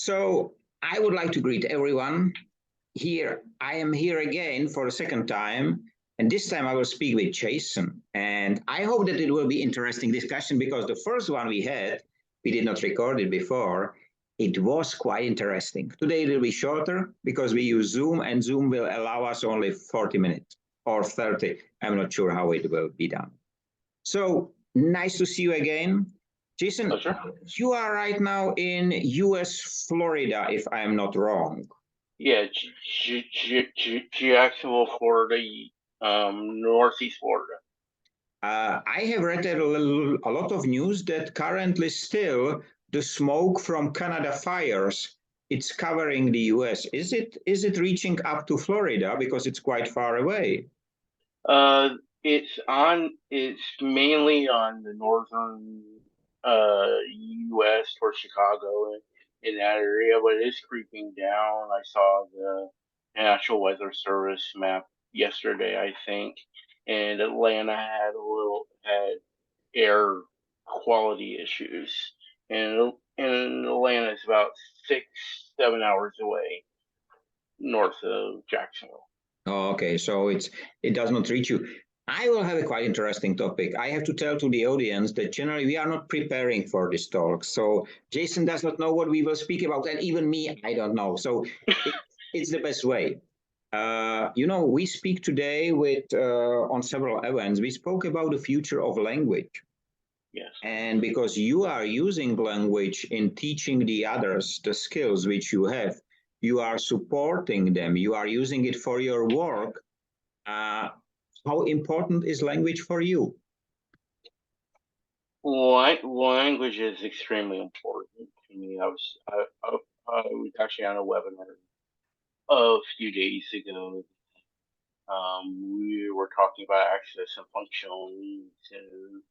So I would like to greet everyone here. I am here again for a second time, and this time I will speak with Jason. And I hope that it will be interesting discussion because the first one we did not record it before. It was quite interesting. Today it will be shorter because we use Zoom, and Zoom will allow us only 40 minutes or 30. I'm not sure how it will be done. So nice to see you again. Jason, Pleasure. you are right now in US Florida, if I'm not wrong. Yeah, Jacksonville, Florida, Northeast Florida. I have read a lot of news that currently still the smoke from Canada fires, it's covering the US. Is it reaching up to Florida because it's quite far away? It's mainly on the northern U.S. towards Chicago in that area, but it is creeping down. I saw the National Weather Service map yesterday, I think, and Atlanta had air quality issues, and Atlanta is about 6-7 hours away north of Jacksonville. Oh, okay, so it does not reach you. I will have a quite interesting topic. I have to tell to the audience that generally we are not preparing for this talk. So Jason does not know what we will speak about, and even me, I don't know. So it's the best way. We speak today on several events. We spoke about the future of language. Yes. And because you are using language in teaching the others the skills which you have, you are supporting them, you are using it for your work. How important is language for you? Language is extremely important to me. I was actually on a webinar a few days ago. We were talking about access and functional needs and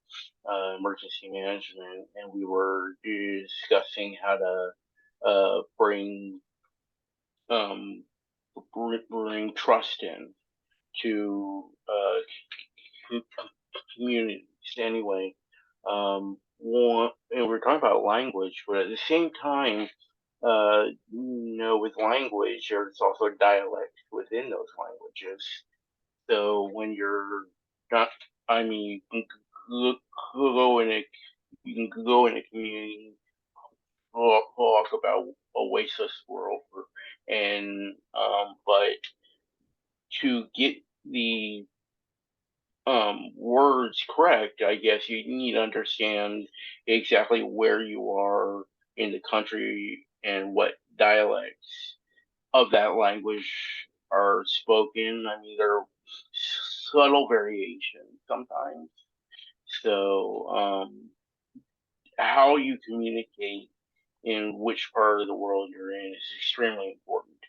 emergency management, and we were discussing how to bring trust in to communities. Anyway, and we're talking about language, but at the same time, with language, there's also dialect within those languages. So when you're not, I mean, you can go in a you can go in a community, talk about Oasis World, and but to get the words correct, I guess you need to understand exactly where you are in the country and what dialects of that language are spoken. I mean, there are subtle variations sometimes. So, how you communicate in which part of the world you're in is extremely important to me.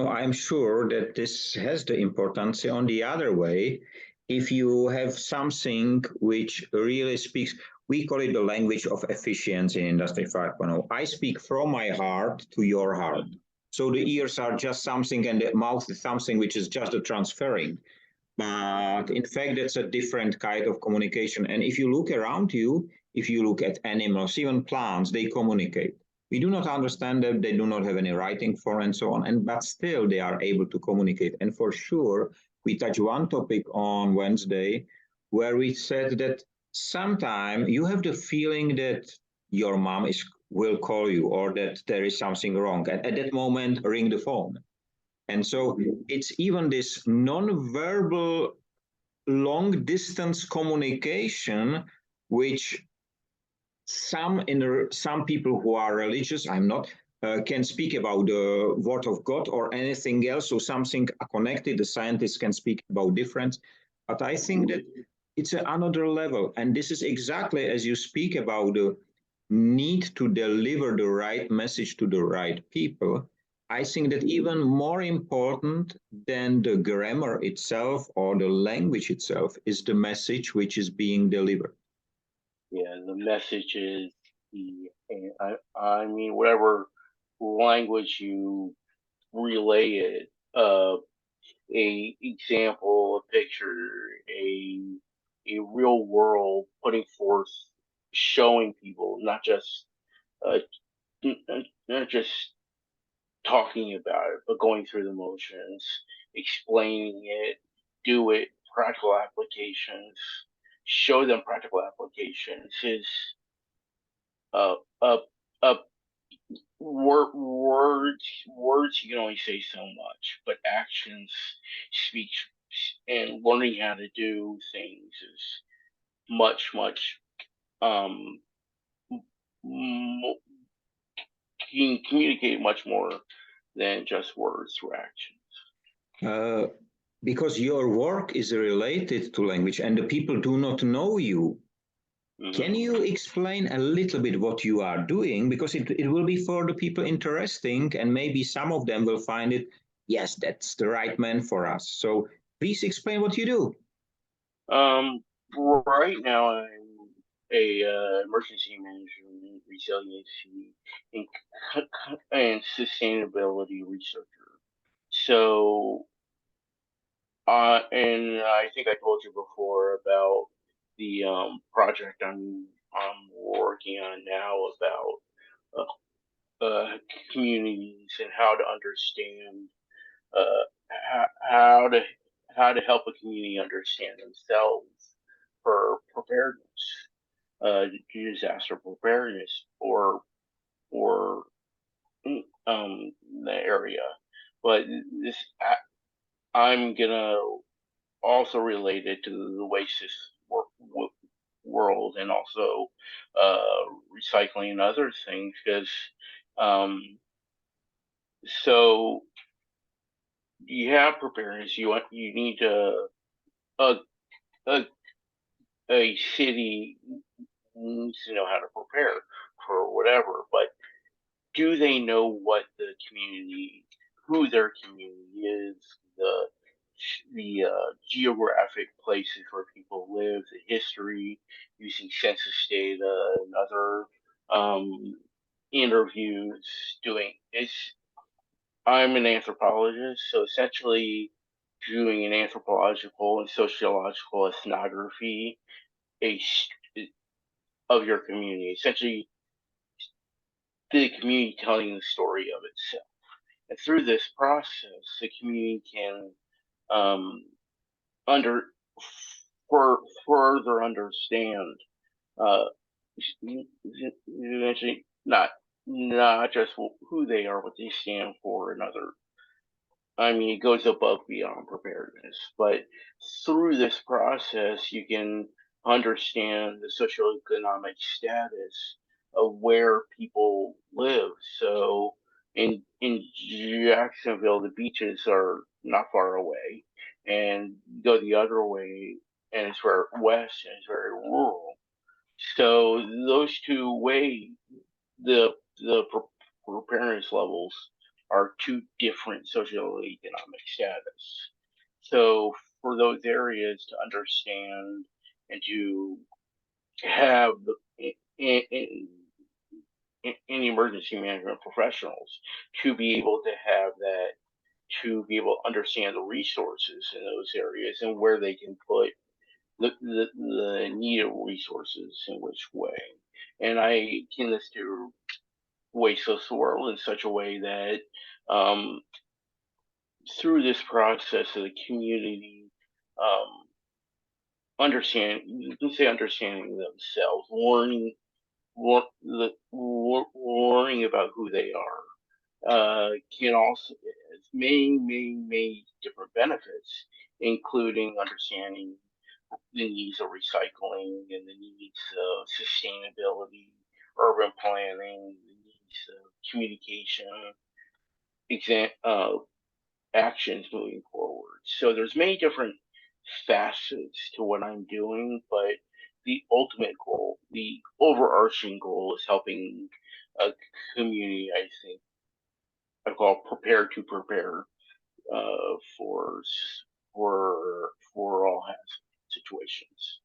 I'm sure that this has the importance on the other way. If you have something which really speaks, we call it the language of efficiency in Industry 5.0. I speak from my heart to your heart. So the ears are just something and the mouth is something which is just a transferring. But in fact, that's a different kind of communication. And if you look around you, if you look at animals, even plants, they communicate. We do not understand them, they do not have any writing for and so on, but still they are able to communicate. And for sure, we touched one topic on Wednesday where we said that sometimes you have the feeling that your mom will call you or that there is something wrong. At that moment, ring the phone. And so it's even this non-verbal long distance communication, which some people who are religious, I'm not, can speak about the word of God or anything else, so something connected. The scientists can speak about difference. But I think that it's another level. And this is exactly as you speak about the need to deliver the right message to the right people. I think that even more important than the grammar itself or the language itself is the message which is being delivered. Yeah, the message is I mean, whatever language you relay it, a example, a picture, a real world putting forth, showing people, not just not just talking about it, but going through the motions, explaining it, do it, practical applications, show them practical applications is uh, uh, uh, words you can only say so much, but actions speak, and learning how to do things is much um can communicate much more than just words through actions. Because your work is related to language and the people do not know you. Can you explain a little bit what you are doing? Because it will be for the people interesting, and maybe some of them will find it, yes, that's the right man for us. So please explain what you do. Right now I'm a emergency management, resiliency, and, and sustainability researcher. So, and I think I told you before about the project I'm working on now about communities and how to understand how to help a community understand themselves for preparedness, disaster preparedness, or the area. But this I'm gonna also relate it to the waste world and also recycling and other things because um, so you have preparedness. You need a a a city needs to know how to prepare for whatever, but do they know what the community, who their community is, the geographic places where people live, the history, using census data and other um, interviews, doing it's. I'm an anthropologist, so essentially doing an anthropological and sociological ethnography a, of your community, essentially the community telling the story of itself. And through this process, the community can um, under for further understand uh, eventually not just who they are, what they stand for, and other. I mean, it goes above beyond preparedness, but through this process, you can understand the socioeconomic status of where people live. So in Jacksonville, the beaches are not far away, and go the other way, and it's very west and it's very rural. So those two ways, the preparedness levels are two different socioeconomic status. So for those areas to understand and to have in emergency management professionals to be able to have that, to be able to understand the resources in those areas and where they can put the needed resources in which way. And I can this to wasteless world in such a way that um, through this process of the community um, understand, you can say understanding themselves, learning about who they are, can also has many different benefits, including understanding the needs of recycling and the needs of sustainability, urban planning, the needs of communication, actions moving forward. So there's many different facets to what I'm doing, but the ultimate goal, the overarching goal, is helping a community. I think I call prepare to prepare for all situations.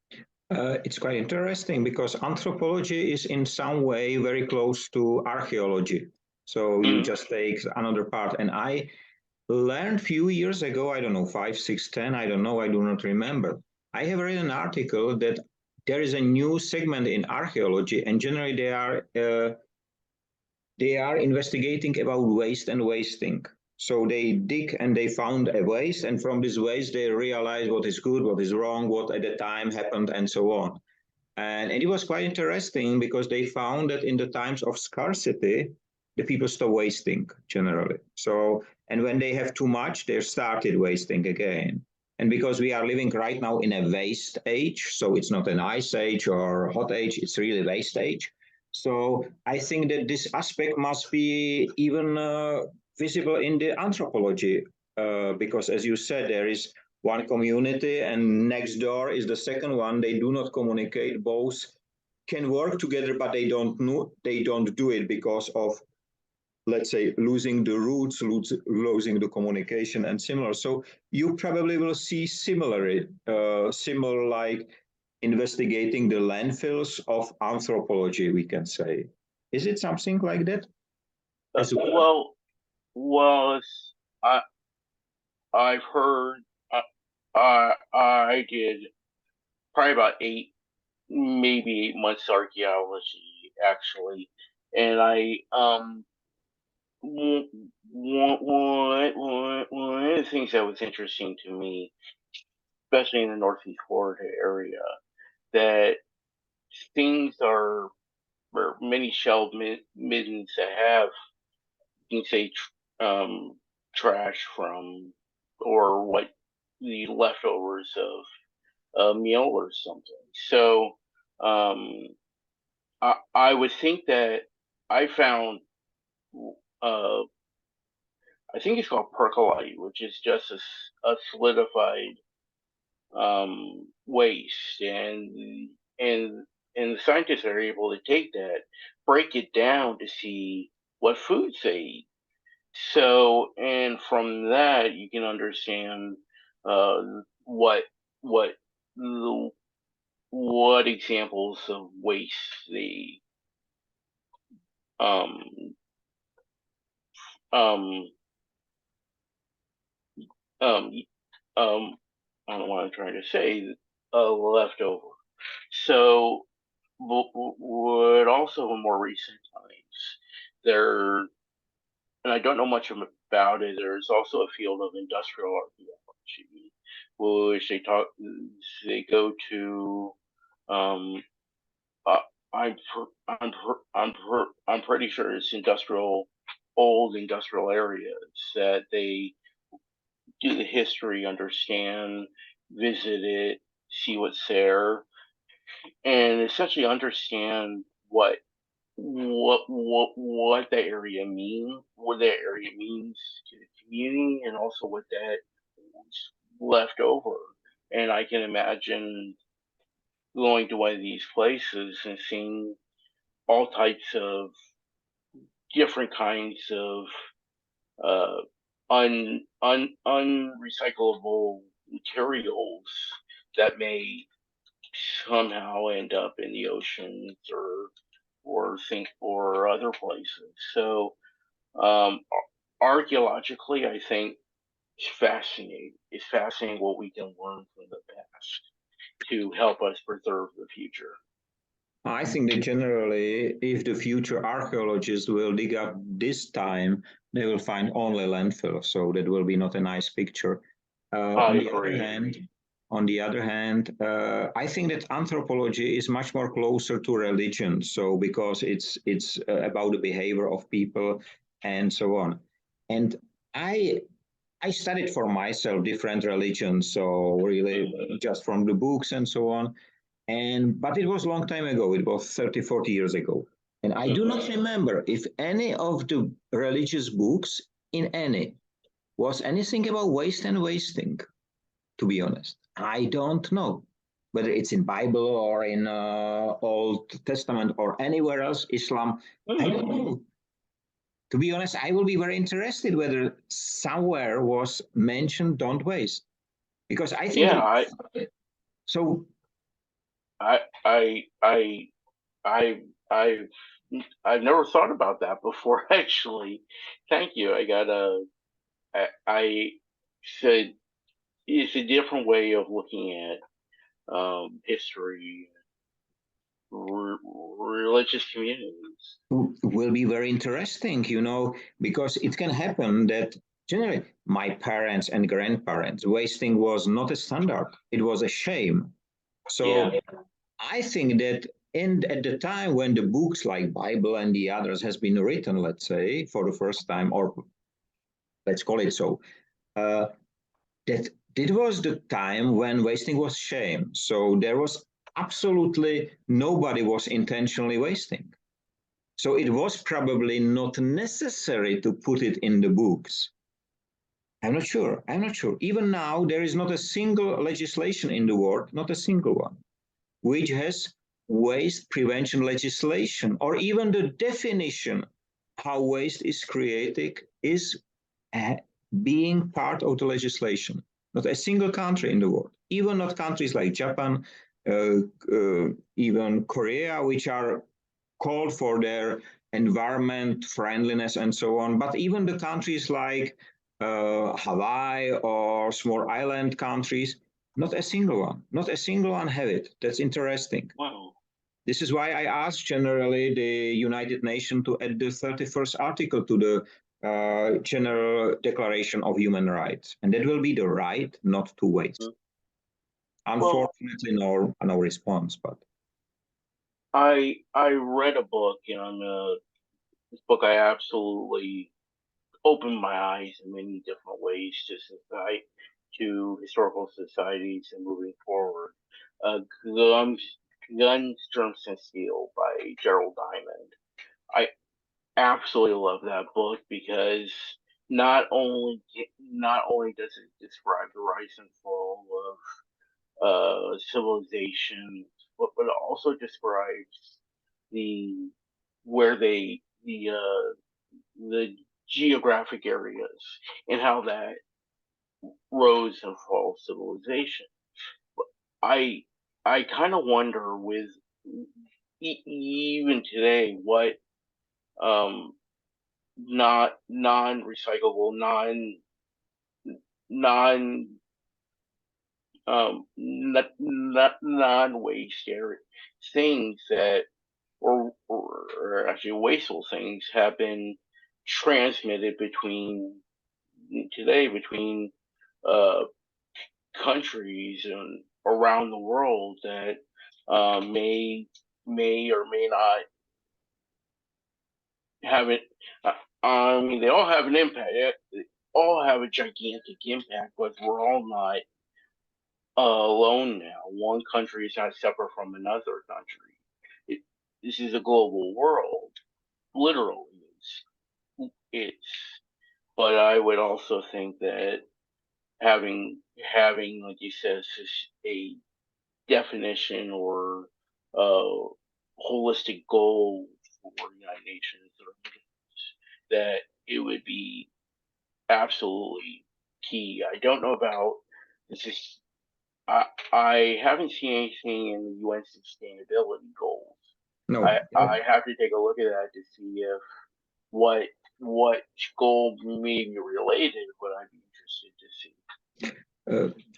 It's quite interesting because anthropology is in some way very close to archaeology. So you just take another part. And I learned a few years ago, I don't know, 5, 6, 10, I don't know, I do not remember. I have read an article that there is a new segment in archaeology, and generally they are they are investigating about waste and wasting. So they dig and they found a waste, and from this waste they realize what is good, what is wrong, what at the time happened, and so on. And it was quite interesting because they found that in the times of scarcity, the people stop wasting generally. So, and when they have too much, they started wasting again. And because we are living right now in a waste age, so it's not an ice age or hot age, it's really waste age. So I think that this aspect must be even visible in the anthropology, because as you said, there is one community and next door is the second one. They do not communicate. Both can work together, but they don't do it because of, let's say, losing the roots, losing the communication and similar. So you probably will see similar like investigating the landfills of anthropology, we can say. Is it something like that as well? Well, I I've heard. I did probably about maybe 8 months archaeology actually, and I one of the things that was interesting to me, especially in the Northeast Florida area, that things are or many shelled middens that have, you can say, trash from or what the leftovers of a meal or something. So I would think that I found uh, I think it's called percolite, which is just a solidified waste, and and the scientists are able to take that, break it down to see what foods they eat. So, and from that, you can understand uh, what what what examples of waste they um um um um I don't know what I'm trying to say, leftover. So, but also in more recent times, there, and I don't know much about it. There's also a field of industrial archaeology, which they go to. Um, uh, I'm pretty sure it's old industrial areas that they do the history, understand, visit it, see what's there, and essentially understand what the area what that area means to the community, and also what that was left over. And I can imagine going to one of these places and seeing all types of different kinds of uh, unrecyclable materials that may somehow end up in the oceans or other places. So archaeologically, I think it's fascinating. It's fascinating what we can learn from the past to help us preserve the future. I think that generally, if the future archaeologists will dig up this time, they will find only landfill. So that will be not a nice picture. I On the other agree. hand, I think that anthropology is much more closer to religion. So because it's about the behavior of people and so on. And I I studied for myself different religions, so really just from the books and so on. And but it was a long time ago. It was 30, 40 years ago. And I do not remember if any of the religious books in any was anything about waste and wasting, to be honest. I don't know whether it's in Bible or in Old Testament or anywhere else, Islam. I don't know. To be honest, I will be very interested whether somewhere was mentioned don't waste. Because I think Yeah, that so I, I, I, I, I've, I've never thought about that before. Actually, thank you. I said it's a different way of looking at history religious communities. Will be very interesting, because it can happen that generally my parents and grandparents, wasting was not a standard. It was a shame. So Yeah. I think that at the time when the books like Bible and the others has been written, let's say, for the first time, or let's call it so, uh, that it was the time when wasting was shame. So there was absolutely nobody was intentionally wasting. So it was probably not necessary to put it in the books. I'm not sure. I'm not sure. Even now, there is not a single legislation in the world, not a single one, which has waste prevention legislation, or even the definition how waste is created is being part of the legislation. Not a single country in the world, even not countries like Japan, even Korea, which are called for their environment friendliness and so on. But even the countries like Hawaii or small island countries, not a single one, not a single one have it. That's interesting. Wow. This is why I asked generally the United Nations to add the 31st article to the General Declaration of Human Rights. And that will be the right not to waste. Well, Unfortunately, no response, but I read a book, and this book I absolutely opened my eyes in many different ways to historical societies and moving forward. Guns, Germs, and Steel by Gerald Diamond. I absolutely love that book because not only does it describe the rise and fall of civilization, but it also describes the where the geographic areas and how that rose and fall civilization. I I kind of wonder with even today what um not non-recyclable non not non-waste things that or actually wasteful things have been transmitted between uh countries and around the world that may or may not have it. I mean, they all have an impact. They all have a gigantic impact, but we're all not alone now. One country is not separate from another country. It, this is a global world, literally. It's. But I would also think that having like you said, a definition or a holistic goal for the United Nations that it would be absolutely key. I don't know about this is I haven't seen anything in the UN sustainability goals. no. I have to take a look at that to see if what what goal may be related. What I'd be interested to see.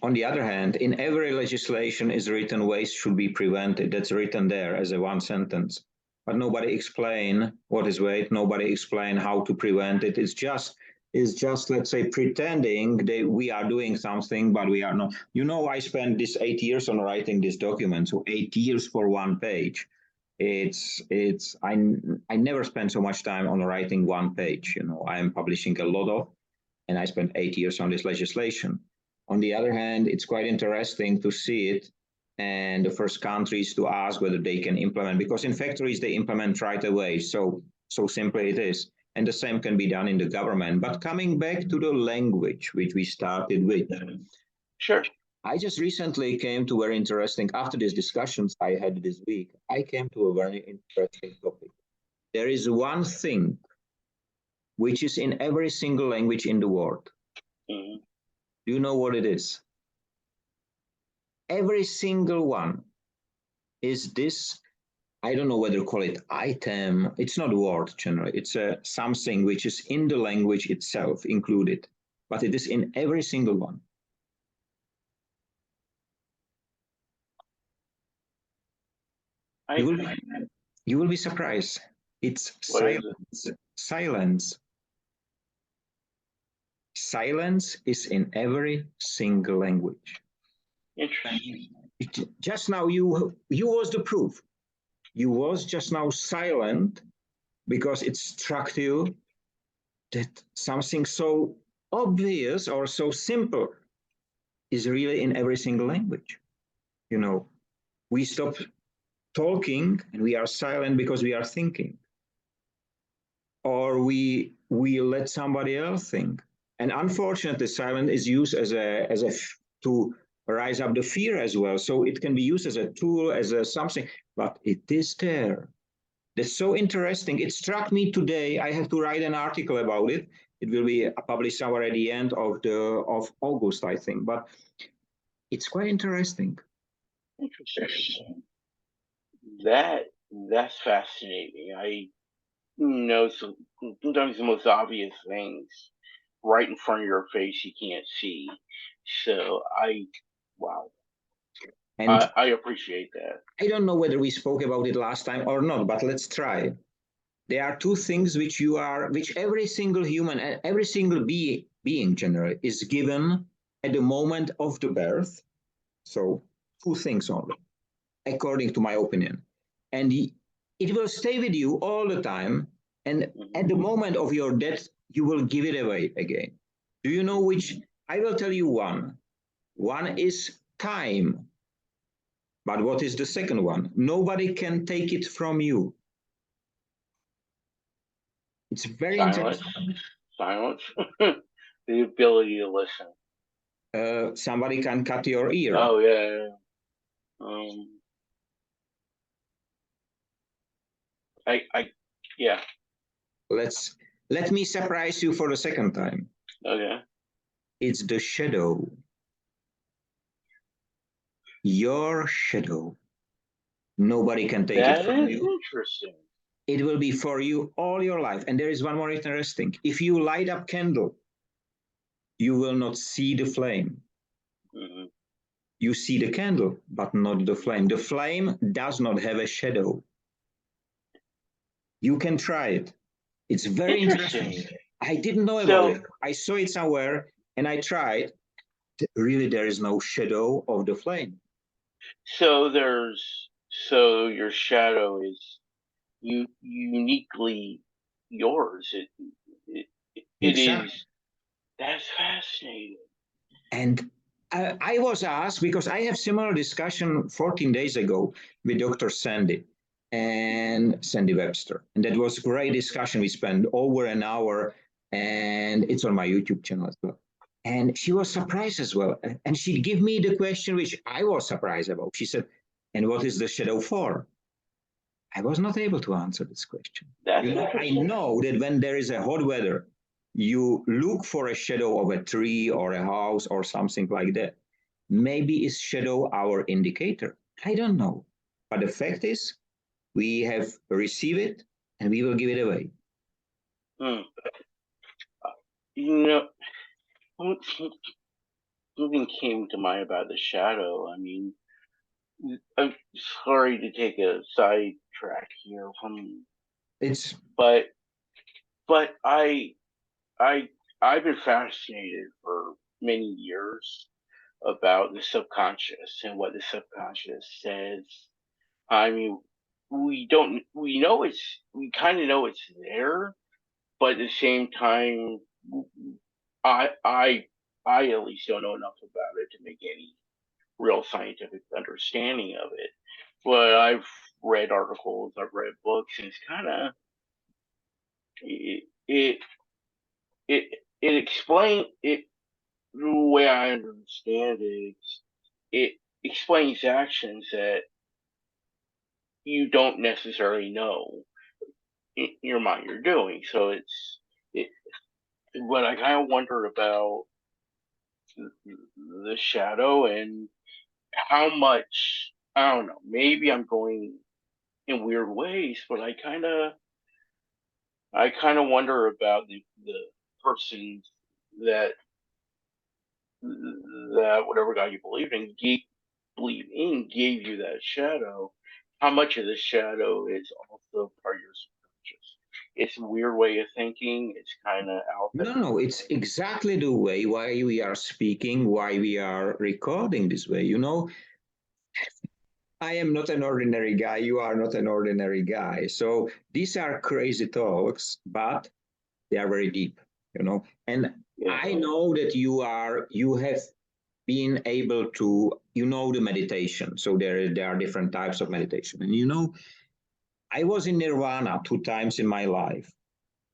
On the other hand, in every legislation is written waste should be prevented. That's written there as a one sentence. But nobody explain what is waste. Nobody explain how to prevent it. It's just let's say pretending that we are doing something, but we are not. I spent this 8 years on writing this document, so 8 years for one page. I never spent so much time on writing one page. I am publishing a lot of, and I spent 8 years on this legislation. On the other hand, it's quite interesting to see it and the first countries to ask whether they can implement, because in factories they implement right away. So simply it is. And the same can be done in the government. But coming back to the language, which we started with, Sure. I just recently came to very interesting, after these discussions I had this week, I came to a very interesting topic. There is one thing which is in every single language in the world. Mm-hmm. Do you know what it is? Every single one is this. I don't know whether to call it item. It's not a word generally. It's something which is in the language itself included, but it is in every single one. You will be surprised. It's What is it? silence. Silence. Silence is in every single language. Interesting. Just now you was the proof. You was just now silent because it struck you that something so obvious or so simple is really in every single language. You know, we stop talking and we are silent because we are thinking, or we let somebody else think. And unfortunately, silence is used as a to rise up the fear as well. So it can be used as a tool, as a something, but it is there. That's so interesting. It struck me today. I have to write an article about it. It will be published somewhere at the end of August, I think. But it's quite interesting. Interesting. That's fascinating. I know sometimes the most obvious things right in front of your face you can't see. So wow. And I appreciate that. I don't know whether we spoke about it last time or not, but let's try. There are two things which every single human, every single being generally is given at the moment of the birth. So two things only, according to my opinion. And it will stay with you all the time. And at the moment of your death, you will give it away again. Do you know which? I will tell you one. One is time. But what is the second one? Nobody can take it from you. It's very Silence. interesting. Silence. The ability to listen. Somebody can cut your ear. Oh yeah. Yeah. Let me surprise you for the second time. Okay. It's the shadow. Your shadow. Nobody can take it from you. Interesting. It will be for you all your life. And there is one more interesting. If you light up candle, you will not see the flame. Mm-hmm. You see the candle, but not the flame. The flame does not have a shadow. You can try it. It's very interesting. I didn't know about it. I saw it somewhere and I tried. Really, there is no shadow of the flame. So your shadow is uniquely yours. It Exactly. is. That's fascinating. And I was asked because I have similar discussion 14 days ago with Dr. Sandy and Sandy Webster, and that was great discussion. We spent over an hour, and it's on my YouTube channel as well. And she was surprised as well, and she gave me the question which I was surprised about. She said, "And what is the shadow for?" I was not able to answer this question. I know that when there is a hot weather, you look for a shadow of a tree or a house or something like that. Maybe is shadow our indicator? I don't know. But the fact is, we have received it and we will give it away. You know, something came to mind about the shadow. I mean, I'm sorry to take a sidetrack here from It's but I I've been fascinated for many years about the subconscious and what the subconscious says. I mean, we kind of know it's there, but at the same time, I I I at least don't know enough about it to make any real scientific understanding of it. But I've read articles, I've read books, and it's kind of it it it it explains it the way I understand it. It explains actions that you don't necessarily know in your mind you're doing. So it. What I kind of wonder about the shadow and how much I don't know. Maybe I'm going in weird ways, but I kind of wonder about the person that that whatever God you believe in gave you that shadow, how much of the shadow is also part of your subconscious. It's a weird way of thinking. It's kind of out there. No, it's exactly the way why we are speaking, why we are recording this way. I am not an ordinary guy. You are not an ordinary guy. So these are crazy talks, but they are very deep, And Yeah. I know that you have been able to, the meditation. So there are different types of meditation. And I was in Nirvana 2 times in my life.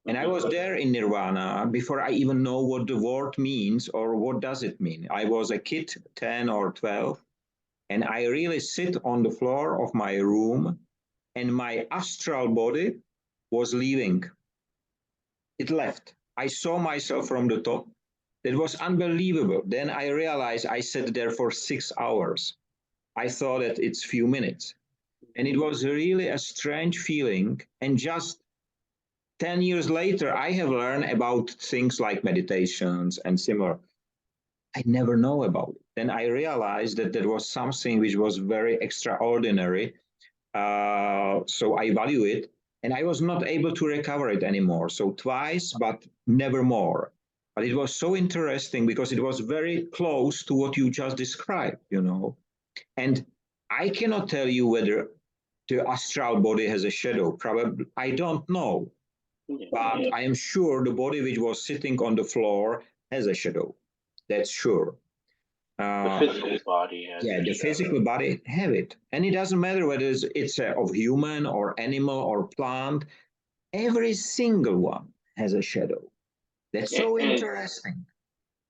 And I was there in Nirvana before I even know what the word means or what does it mean. I was a kid, 10 or 12, and I really sit on the floor of my room and my astral body was leaving. It left. I saw myself from the top. That was unbelievable. Then I realized I sat there for 6 hours. I thought that it's few minutes. And it was really a strange feeling. And just 10 years later, I have learned about things like meditations and similar. I never know about it. Then I realized that there was something which was very extraordinary. So I value it. And I was not able to recover it anymore. So twice, but never more. But it was so interesting because it was very close to what you just described. And I cannot tell you whether the astral body has a shadow. Probably, I don't know. But I am sure the body which was sitting on the floor has a shadow. That's sure. The physical body has Yeah, the physical body have it. And it doesn't matter whether it's of human or animal or plant. Every single one has a shadow. That's so interesting.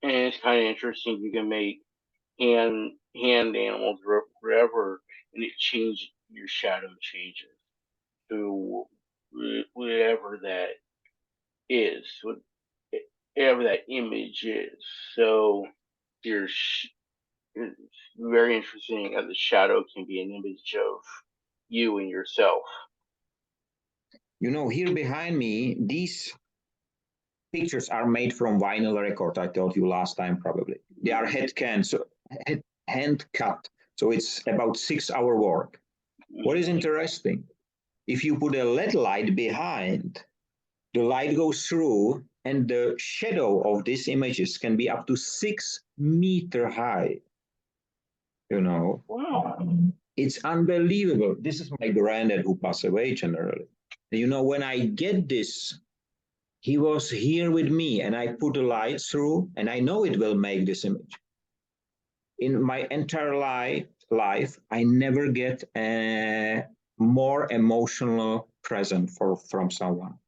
And it's kind of interesting. You can make hand animals wherever, and it changes your shadow changes to whatever that is, whatever that image is. So there's it's very interesting how the shadow can be an image of you and yourself. Here behind me, these pictures are made from vinyl record. I told you last time probably. They are hand cut. So it's about 6 hour work. What is interesting? If you put a LED light behind, the light goes through and the shadow of these images can be up to 6 meter high. Wow. It's unbelievable. This is my granddad who passed away generally. When I get this, he was here with me and I put the light through and I know it will make this image. In my entire life, I never get a more emotional present from someone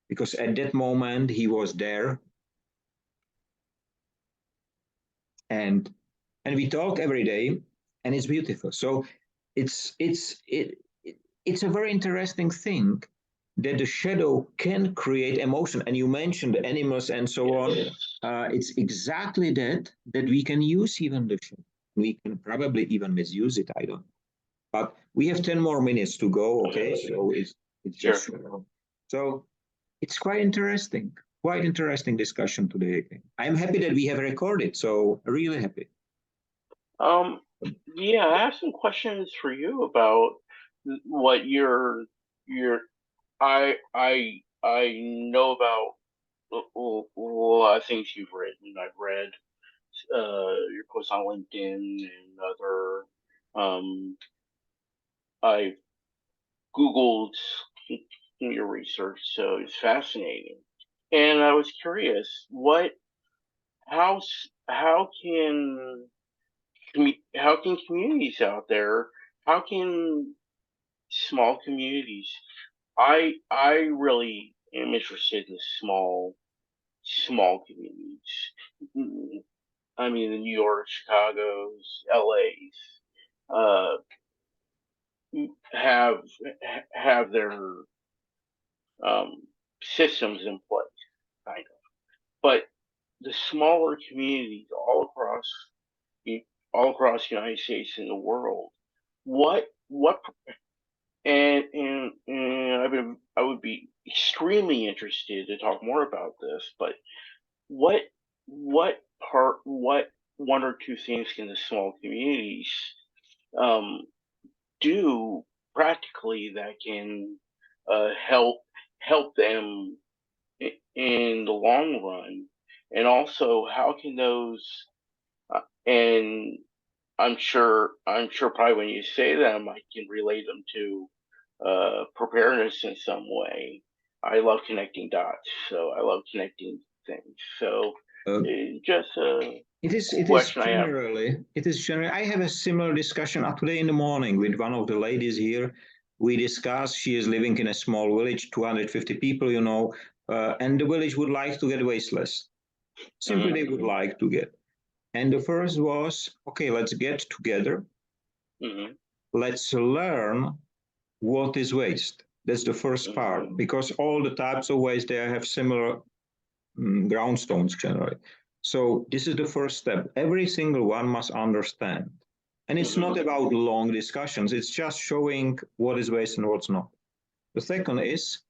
because at that moment he was there and we talk every day and it's beautiful. So it's a very interesting thing that the shadow can create emotion. And you mentioned animals and so on. It's exactly that we can use even the shadow. We can probably even misuse it. I don't know. But we have 10 more minutes to go. Okay, so it's just so it's quite interesting. Quite interesting discussion today. I'm happy that we have recorded. So really happy. Yeah, I have some questions for you about what your I know about a lot of things you've written. I've read your posts on LinkedIn and other. I googled your research, so it's fascinating. And I was curious, how can how can communities out there, how can small communities? I really am interested in small communities. I mean, the New York, Chicago's, LA's, uh, have have their um, systems in place, kind of. But the smaller communities all across the United States and the world, what and I would be extremely interested to talk more about this. But what what one or two things can the small communities um, do practically that can help them in the long run, and also how can those and I'm sure probably when you say them, I can relate them to preparedness in some way. I love connecting dots, so I love connecting things. So Uh, just a it is question I have. generally, I have a similar discussion today in the morning with one of the ladies here. We discussed, she is living in a small village, 250 people, and the village would like to get wasteless. Simply, they would like to get. And the first was, okay, let's get together. Mm-hmm. Let's learn what is waste. That's the first part, because all the types of waste, they have similar groundstones generally. So this is the first step. Every single one must understand. And it's not about long discussions. It's just showing what is waste and what's not. The second is,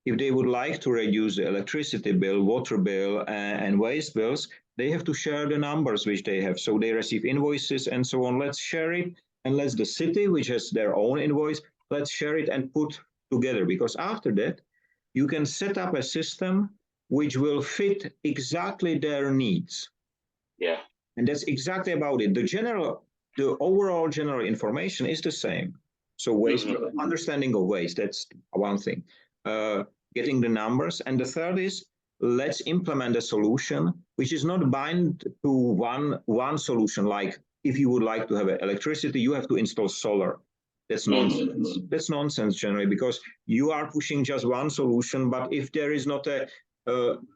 if they would like to reduce the electricity bill, water bill, and waste bills, they have to share the numbers which they have. So they receive invoices and so on. Let's share it. And let's the city, which has their own invoice, let's share it and put together. Because after that, you can set up a system which will fit exactly their needs. Yeah. And that's exactly about it. The overall general information is the same. So waste, understanding of waste, that's one thing. Getting the numbers. And the third is, let's implement a solution which is not bind to one solution. Like if you would like to have electricity, you have to install solar. That's nonsense. That's nonsense generally, because you are pushing just one solution. But if there is not a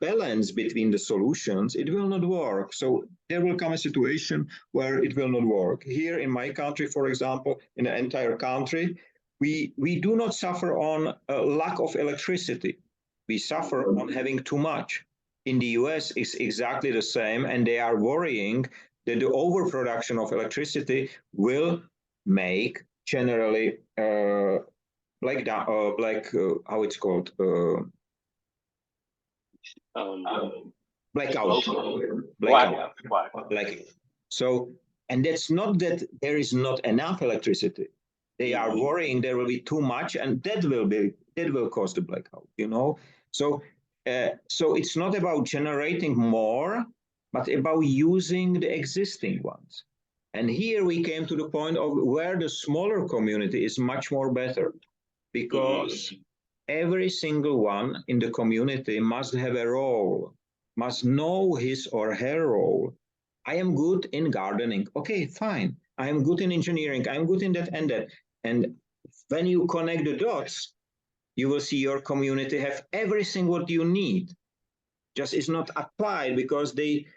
balance between the solutions, it will not work. So there will come a situation where it will not work. Here in my country, for example, in the entire country, we do not suffer on a lack of electricity. We suffer on having too much. In the US, it's exactly the same, and they are worrying that the overproduction of electricity will make generally how it's called blackout. Blackout. So, and that's not that there is not enough electricity. They are worrying there will be too much, and that will cause the blackout. So it's not about generating more, but about using the existing ones. And here we came to the point of where the smaller community is much more better, because every single one in the community must have a role, must know his or her role. I am good in gardening. Okay, fine. I am good in engineering. I'm good in that and that. And when you connect the dots, you will see your community have everything what you need. Just is not applied because they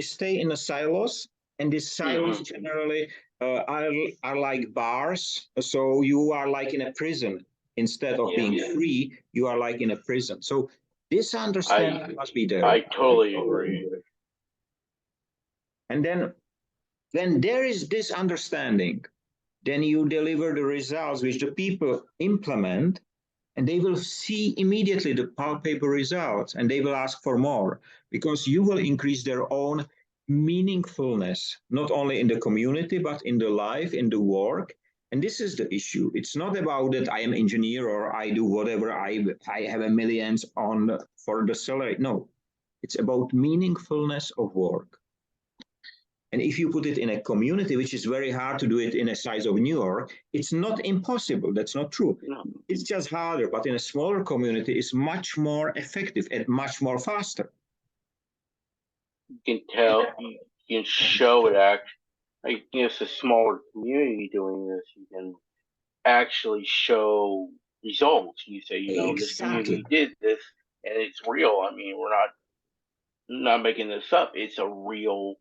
stay in the silos, and these silos generally are like bars. So you are like in a prison. Instead of being free, you are like in a prison. So this understanding must be there. I totally agree. And then when there is this understanding, then you deliver the results which the people implement, and they will see immediately the palpable results, and they will ask for more, because you will increase their own meaningfulness, not only in the community, but in the life, in the work. And this is the issue. It's not about that I am engineer or I do whatever, I have a millions on for the salary. No, it's about meaningfulness of work. And if you put it in a community, which is very hard to do it in a size of New York, it's not impossible. That's not true. No. It's just harder. But in a smaller community, it's much more effective and much more faster. You can tell, you can show it like it's a smaller community doing this. You can actually show results. You say, this community did this, and it's real. I mean, we're not making this up. It's a real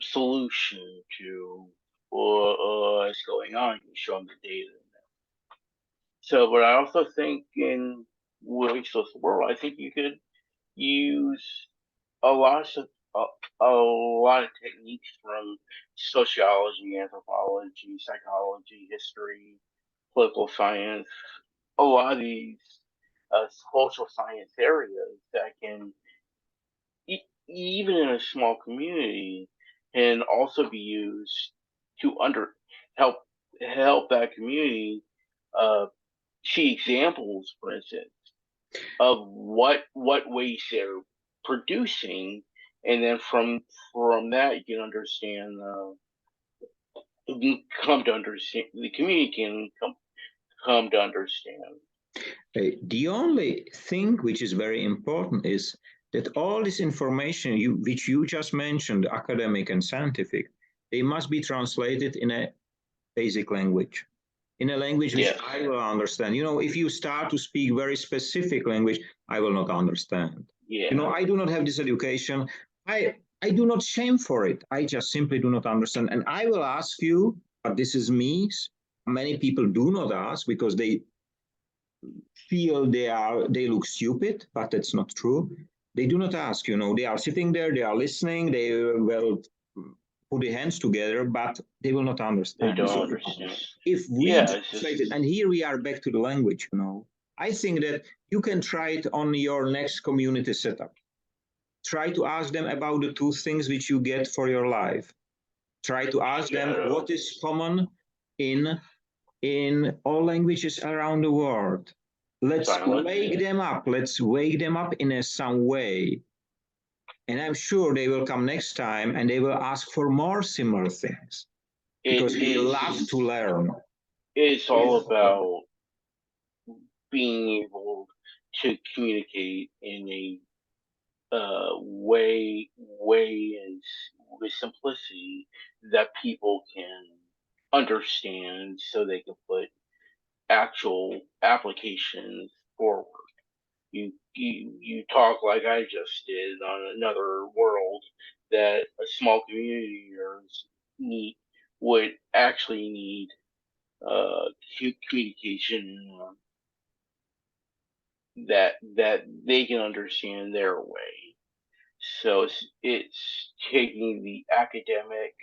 solution to what's going on. You show them the data. So, but I also think in Willie's world, I think you could use a lot of a lot of techniques from sociology, anthropology, psychology, history, political science, a lot of these social science areas that can, even in a small community, can also be used to help that community see examples, for instance, of what waste they're producing, and then from that you can understand you can come to understand the community can come to understand. The only thing which is very important is that all this information which you just mentioned, academic and scientific, they must be translated in a basic language, in a language which Yes. I will understand. You know, if you start to speak very specific language, I will not understand. Yeah. You know, I do not have this education. I do not shame for it. I just simply do not understand. And I will ask you, but this is me. Many people do not ask because they feel they look stupid, but that's not true. They do not ask, you know, they are sitting there, they are listening, they will put their hands together, but they will not understand. They don't So understand. if we translate it, and here we are back to the language, you know, I think that you can try it on your next community setup. Try to ask them about the two things which you get for your life. Try to ask them what is common in all languages around the world. Let's wake them up. Let's wake them up in some way. And I'm sure they will come next time and they will ask for more similar things because we love to learn. It's all about being able to communicate in a way and with simplicity that people can understand, so they can put actual applications forward. You talk like I just did on another world that a small community need would actually need communication that they can understand their way. So it's taking the academic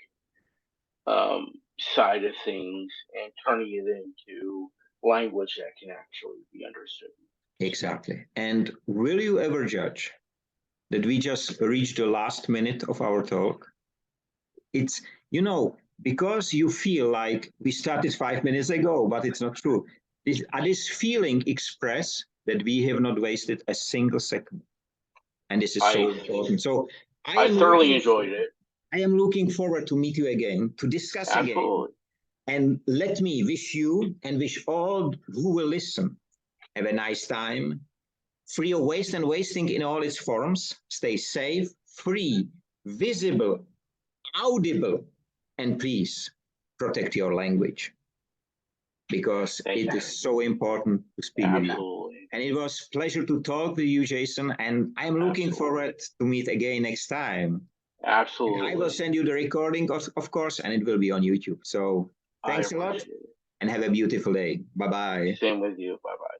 side of things and turning it into language that can actually be understood. Exactly. And will you ever judge that we just reached the last minute of our talk? It's, you know, because you feel like we started 5 minutes ago, but it's not true. This feeling express that we have not wasted a single second. And this is so important. So I thoroughly enjoyed it. I am looking forward to meet you again, to discuss again. And let me wish you and wish all who will listen, have a nice time, free of waste and wasting in all its forms. Stay safe, free, visible, audible, and please protect your language because it is so important to speak with you. And it was a pleasure to talk with you, Jason, and I'm looking forward to meet again next time. Absolutely. And I will send you the recording, of course, and it will be on YouTube. So thanks a lot and have a beautiful day. Bye-bye. Same with you. Bye-bye.